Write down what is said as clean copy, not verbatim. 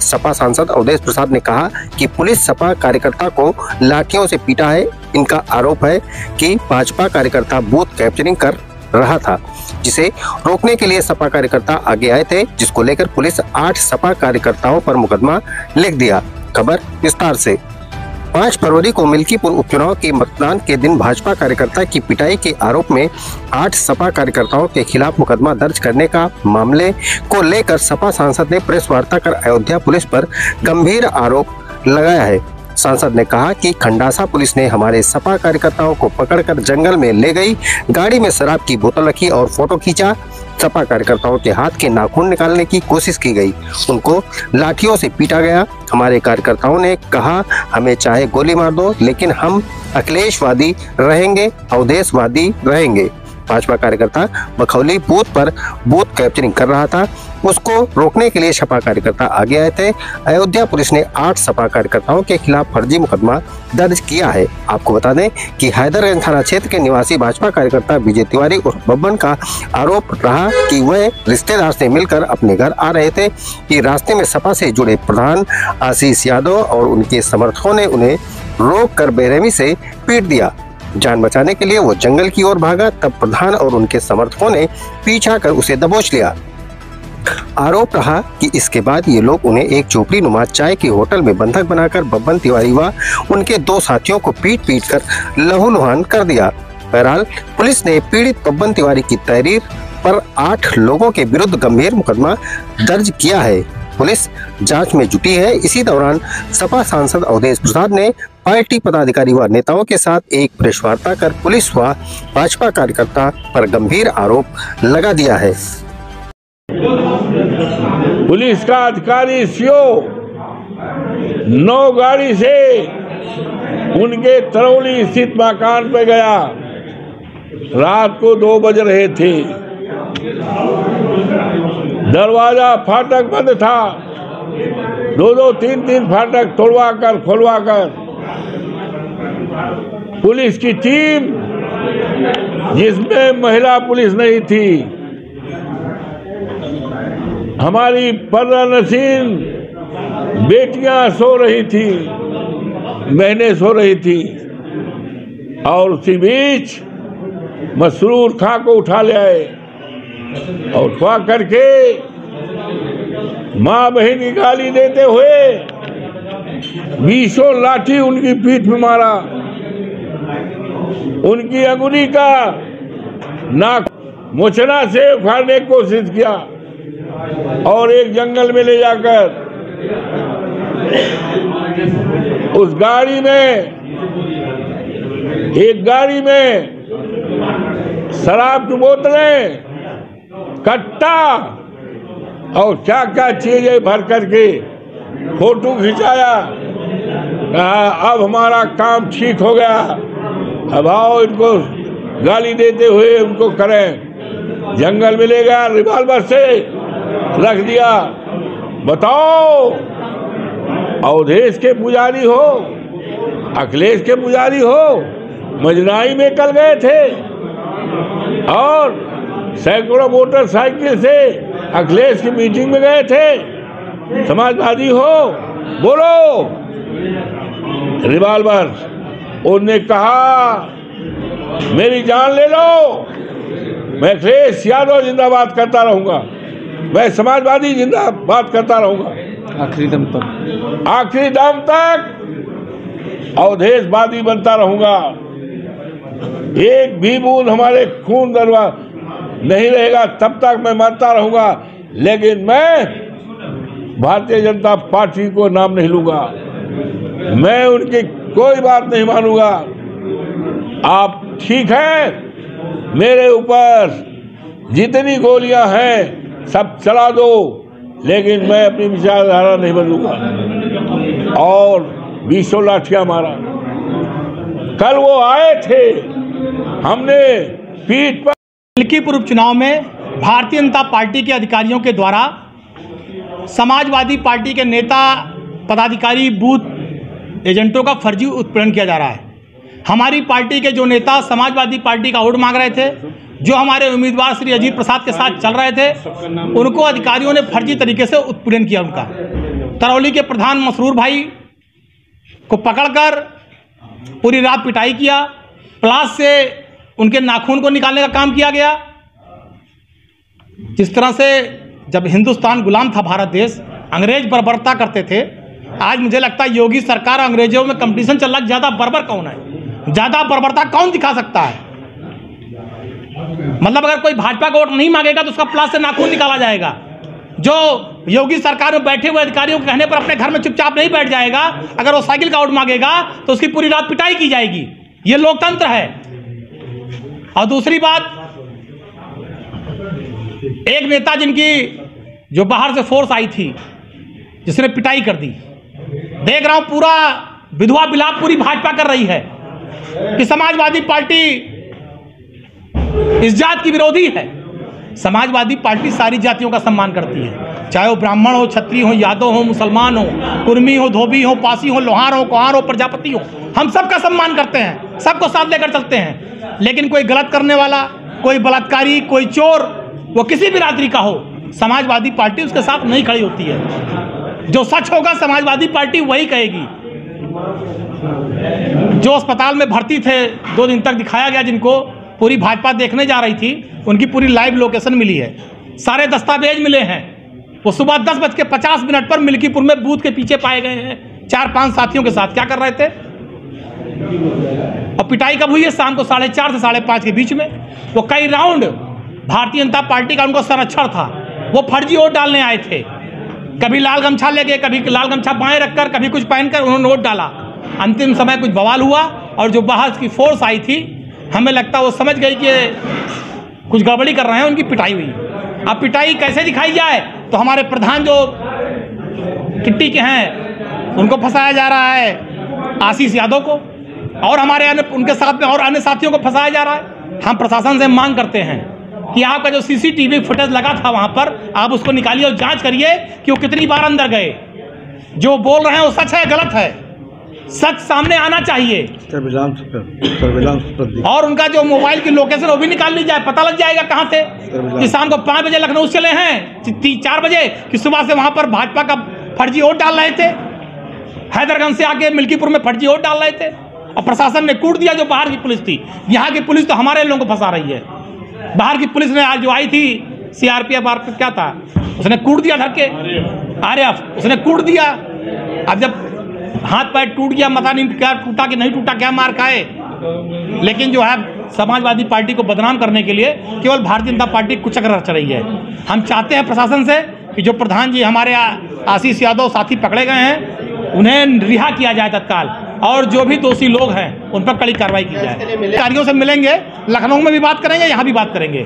सपा सांसद अवधेश प्रसाद ने कहा कि पुलिस सपा कार्यकर्ता को लाठियों से पीटा है। इनका आरोप है कि भाजपा कार्यकर्ता बूथ कैप्चरिंग कर रहा था, जिसे रोकने के लिए सपा कार्यकर्ता आगे आए थे, जिसको लेकर पुलिस 8 सपा कार्यकर्ताओं पर मुकदमा लिख दिया। खबर विस्तार से। 5 फरवरी को मिल्कीपुर उपचुनाव के मतदान के दिन भाजपा कार्यकर्ता की पिटाई के आरोप में 8 सपा कार्यकर्ताओं के खिलाफ मुकदमा दर्ज करने का मामले को लेकर सपा सांसद ने प्रेस वार्ता कर अयोध्या पुलिस पर गंभीर आरोप लगाया है। सांसद ने कहा कि खंडासा पुलिस ने हमारे सपा कार्यकर्ताओं को पकड़कर जंगल में ले गई, गाड़ी में शराब की बोतल रखी और फोटो खींचा। सपा कार्यकर्ताओं के हाथ के नाखून निकालने की कोशिश की गई, उनको लाठियों से पीटा गया। हमारे कार्यकर्ताओं ने कहा, हमें चाहे गोली मार दो, लेकिन हम अखिलेशवादी रहेंगे, अवधेशवादी रहेंगे। भाजपा कार्यकर्ता बखौली बूथ पर बूथ कैप्चरिंग कर रहा था, उसको रोकने के लिए सपा कार्यकर्ता आगे आए थे। अयोध्या पुलिस ने 8 सपा कार्यकर्ताओं के खिलाफ फर्जी मुकदमा दर्ज किया है। आपको बता दें कि हैदरगंज थाना क्षेत्र के निवासी भाजपा कार्यकर्ता विजय तिवारी उर्फ बब्बन का आरोप रहा कि वह रिश्तेदार से मिलकर अपने घर आ रहे थे कि रास्ते में सपा से जुड़े प्रधान आशीष यादव और उनके समर्थकों ने उन्हें रोक कर बेरहमी से पीट दिया। जान बचाने के लिए वो जंगल की ओर भागा, तब प्रधान और उनके समर्थकों ने पीछा कर उसे दबोच लिया। आरोप रहा कि इसके बाद ये लोग उन्हें एक झोपड़ी नुमा चाय के होटल में बंधक बनाकर बब्बन तिवारी व उनके 2 साथियों को पीट कर लहूलुहान कर दिया। बहरहाल पुलिस ने पीड़ित बब्बन तिवारी की तहरीर पर 8 लोगों के विरुद्ध गंभीर मुकदमा दर्ज किया है। पुलिस जांच में जुटी है। इसी दौरान सपा सांसद अवधेश प्रसाद ने पार्टी पदाधिकारी व नेताओं के साथ एक प्रेस वार्ता कर पुलिस व भाजपा कार्यकर्ता पर गंभीर आरोप लगा दिया है। पुलिस का अधिकारी सीओ 9 गाड़ी से उनके तरौली स्थित मकान पे गया। रात को 2 बज रहे थे। दरवाजा फाटक बंद था। 2-2, 3-3 फाटक तोड़वा कर खोलवा कर पुलिस की टीम, जिसमें महिला पुलिस नहीं थी, हमारी पर्दा नसीन बेटियां सो रही थी, बहनें सो रही थी, और उसी बीच मसरूर खां को उठा ले आए और उठवा करके माँ बहन की गाली देते हुए 20 लाठी उनकी पीठ में मारा। उनकी अंगुली का नाक मोचना से उखाड़ने की कोशिश किया और एक जंगल में ले जाकर उस गाड़ी में, एक गाड़ी में शराब की बोतलें, कट्टा और क्या क्या चीजें भर करके फोटो खिंचाया। कहा, अब हमारा काम ठीक हो गया, अब आओ इनको गाली देते हुए उनको करें। जंगल में ले गया, रिवाल्वर से रख दिया। बताओ, अवधेश के पुजारी हो, अखिलेश के पुजारी हो, मजनाई में कल गए थे और सैकड़ों मोटरसाइकिल से अखिलेश की मीटिंग में गए थे। समाजवादी हो, बोलो। रिवाल्वर, उन्होंने कहा मेरी जान ले लो, मैं अखिलेश यादव जिंदाबाद करता रहूंगा, मैं समाजवादी जिंदाबाद करता रहूंगा आखिरी दम तक, आखिरी दम तक अवधेशवादी बनता रहूंगा। एक भी बूंद हमारे खून दरवा नहीं रहेगा तब तक मैं मरता रहूंगा, लेकिन मैं भारतीय जनता पार्टी को नाम नहीं लूंगा, मैं उनकी कोई बात नहीं मानूंगा। आप ठीक है, मेरे ऊपर जितनी गोलियां हैं सब चला दो, लेकिन मैं अपनी विचारधारा नहीं बदलूंगा। और 20 लाठियां मारा। कल वो आए थे, हमने पीठ पर मिल्कीपुर उपचुनाव में भारतीय जनता पार्टी के अधिकारियों के द्वारा समाजवादी पार्टी के नेता पदाधिकारी बूथ एजेंटों का फर्जी उत्पीड़न किया जा रहा है। हमारी पार्टी के जो नेता समाजवादी पार्टी का वोट मांग रहे थे, जो हमारे उम्मीदवार श्री अजीत प्रसाद के साथ चल रहे थे, उनको अधिकारियों ने फर्जी तरीके से उत्पीड़न किया। उनका तरौली के प्रधान मसरूर भाई को पकड़कर पूरी रात पिटाई किया, प्लास से उनके नाखून को निकालने का काम किया गया। जिस तरह से जब हिंदुस्तान गुलाम था, भारत देश, अंग्रेज बर्बरता करते थे, आज मुझे लगता है योगी सरकार अंग्रेजों में कंपटीशन चल रहा है, ज़्यादा बर्बर कौन है, ज़्यादा बर्बरता कौन दिखा सकता है। मतलब अगर कोई भाजपा का वोट नहीं मांगेगा तो उसका प्लास से नाखून निकाला जाएगा। जो योगी सरकार में बैठे हुए अधिकारियों के कहने पर अपने घर में चुपचाप नहीं बैठ जाएगा, अगर वो साइकिल का वोट मांगेगा तो उसकी पूरी रात पिटाई की जाएगी। ये लोकतंत्र है। और दूसरी बात, एक नेता जिनकी जो बाहर से फोर्स आई थी, जिसने पिटाई कर दी, देख रहा हूं पूरा विधवा विलाप पूरी भाजपा कर रही है कि समाजवादी पार्टी इस जात की विरोधी है। समाजवादी पार्टी सारी जातियों का सम्मान करती है, चाहे वो ब्राह्मण हो, क्षत्रिय हो, यादव हो, मुसलमान हो, कुर्मी हो, धोबी हो, पासी हो, लोहार हो, कुहार हो, प्रजापति हो, हम सबका सम्मान करते हैं, सबको साथ लेकर चलते हैं। लेकिन कोई गलत करने वाला, कोई बलात्कारी, कोई चोर, वो किसी भी रात्रि का हो, समाजवादी पार्टी उसके साथ नहीं खड़ी होती है। जो सच होगा समाजवादी पार्टी वही कहेगी। जो अस्पताल में भर्ती थे 2 दिन तक दिखाया गया, जिनको पूरी भाजपा देखने जा रही थी, उनकी पूरी लाइव लोकेशन मिली है, सारे दस्तावेज मिले हैं। वो सुबह 10:50 पर मिल्कीपुर में बूथ के पीछे पाए गए हैं 4-5 साथियों के साथ। क्या कर रहे थे? और पिटाई कब हुई है? शाम को 4:30 से 5:30 के बीच में। वो कई राउंड भारतीय जनता पार्टी का उनको संरक्षण था, वो फर्जी वोट डालने आए थे। कभी लाल गमछा लेके, कभी लाल गमछा बाएं रखकर, कभी कुछ पहनकर उन्होंने वोट डाला। अंतिम समय कुछ बवाल हुआ और जो बाहर की फोर्स आई थी, हमें लगता वो समझ गई कि कुछ गड़बड़ी कर रहे हैं, उनकी पिटाई हुई। अब पिटाई कैसे दिखाई जाए? तो हमारे प्रधान जो किट्टी के हैं उनको फंसाया जा रहा है, आशीष यादव को, और हमारे उनके साथ में और अन्य साथियों को फंसाया जा रहा है। हम प्रशासन से मांग करते हैं कि आपका जो सीसीटीवी फुटेज लगा था वहां पर, आप उसको निकालिए और जांच करिए कि वो कितनी बार अंदर गए। जो बोल रहे हैं वो सच है गलत है, सच सामने आना चाहिए। और उनका जो मोबाइल की लोकेशन वो भी निकाल ली जाए, पता लग जाएगा कहां थे कि शाम को 5 बजे लखनऊ चले हैं, 4 बजे कि सुबह से वहां पर भाजपा का फर्जी वोट डाल रहे थे, हैदरगंज से आके मिल्कीपुर में फर्जी वोट डाल रहे थे। और प्रशासन ने कूट दिया जो बाहर की पुलिस थी। यहाँ की पुलिस तो हमारे लोगों को फंसा रही है। बाहर की पुलिस ने आज जो आई थी, सीआरपीएफ क्या था, उसने कूट दिया धक्के, आरएफ उसने कूट दिया। अब जब हाथ पैर टूट गया, पता नहीं क्या टूटा कि नहीं टूटा, क्या मार खाए, लेकिन जो है समाजवादी पार्टी को बदनाम करने के लिए केवल भारतीय जनता पार्टी कुचक रच रही है। हम चाहते हैं प्रशासन से कि जो प्रधान जी हमारे आशीष यादव साथी पकड़े गए हैं, उन्हें रिहा किया जाए तत्काल, और जो भी दोषी लोग हैं उन पर कड़ी कार्रवाई की जाए। अधिकारियों से मिलेंगे, लखनऊ में भी बात करेंगे, यहाँ भी बात करेंगे।